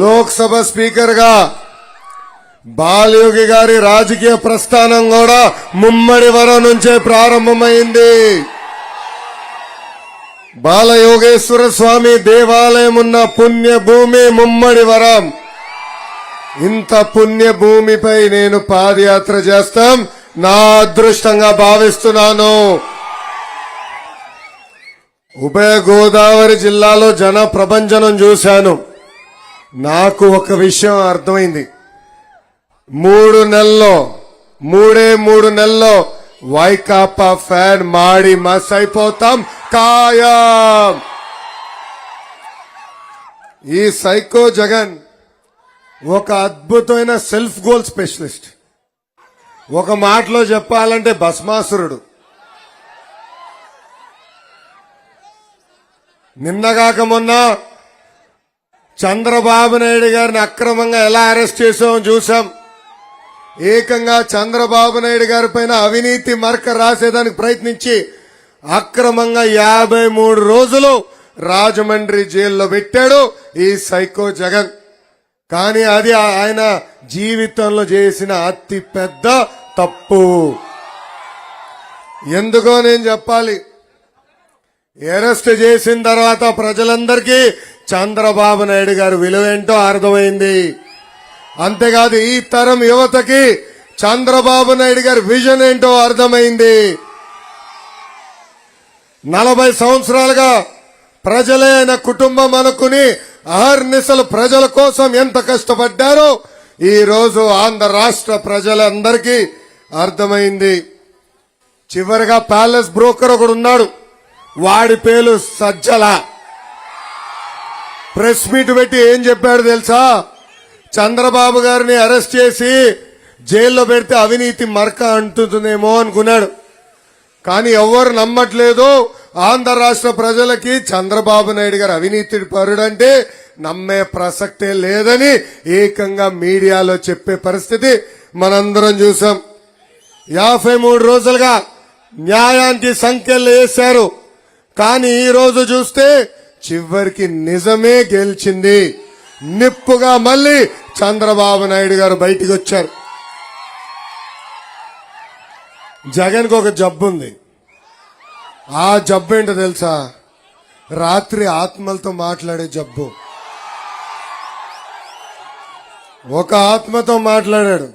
Lok Sabha speaker గా బాలయోగి గారి రాజకీయ ప్రస్థానం కూడా ముమ్మడివరం నుంచే ప్రారంభమైంది. బాలయోగేశ్వర స్వామి దేవాలయం ఉన్న పుణ్యభూమి ముమ్మడివరం. ఇంత పుణ్యభూమిపై నేను పాదయాత్ర చేస్తాం నా అదృష్టంగా భావిస్తున్నాను. ఉభయ గోదావరి జిల్లాలో జన ప్రభంజనం చూశాను. నాకు ఒక విషయం అర్థమైంది. 3 నెలల్లో వైకాపా ఫ్యాన్ మాడి మస్ అయిపోతాం ఖాయం. ఈ సైకో జగన్ ఒక అద్భుతమైన సెల్ఫ్ గోల్ స్పెషలిస్ట్. ఒక మాటలో చెప్పాలంటే భస్మాసురుడు. నిన్నగాక మొన్న చంద్రబాబు నాయుడు గారిని అక్రమంగా ఎలా అరెస్ట్ చేసామో చూసాం. ఏకంగా చంద్రబాబు నాయుడు గారి పైన అవినీతి మరక రాసేదానికి ప్రయత్నించి అక్రమంగా 53 రోజులు రాజమండ్రి జైల్లో పెట్టాడు ఈ సైకో జగన్. కానీ అది ఆయన జీవితంలో చేసిన అతి పెద్ద తప్పు. ఎందుకో నేను చెప్పాలి. అరెస్ట్ చేసిన తర్వాత ప్రజలందరికీ చంద్రబాబు నాయుడు గారి విలువేంటో అర్థమైంది. అంతేకాదు ఈ తరం యువతకి చంద్రబాబు నాయుడు గారి విజన్ ఏంటో అర్థమైంది. 40 సంవత్సరాలుగా ప్రజలే ఆయన కుటుంబం అనుకుని అహర్నిశలు ప్రజల కోసం ఎంత కష్టపడ్డారో ఈ రోజు ఆంధ్ర రాష్ట్ర ప్రజలందరికీ అర్థమైంది. చివరిగా ప్యాలెస్ బ్రోకర్ ఒకడు ఉన్నాడు. వాడి పేరు సజ్జల. ప్రెస్ మీట్ పెట్టి ఏం చెప్పాడు తెలుసా? చంద్రబాబు గారిని అరెస్ట్ చేసి జైల్లో పెడితే అవినీతి మరక అంటుందేమో అనుకున్నాడు. కానీ ఎవరు నమ్మట్లేదు. ఆంధ్ర రాష్ట్ర ప్రజలకి చంద్రబాబు నాయుడు గారు అవినీతి పరుడంటే నమ్మే ప్రసక్తే లేదని ఏకంగా మీడియాలో చెప్పే పరిస్థితి మనందరం చూసాం. 53 రోజులుగా న్యాయానికి సంఖ్యలు వేశారు. కానీ ఈ రోజు చూస్తే చివరికి నిజమే గెలిచింది. నిప్పుగా మళ్ళీ చంద్రబాబు నాయుడు గారు బయటికి వచ్చారు. జగన్కి ఒక జబ్బు ఉంది. ఆ జబ్బు ఏంటో తెలుసా? రాత్రి ఆత్మలతో మాట్లాడే జబ్బు. ఒక ఆత్మతో మాట్లాడాడు.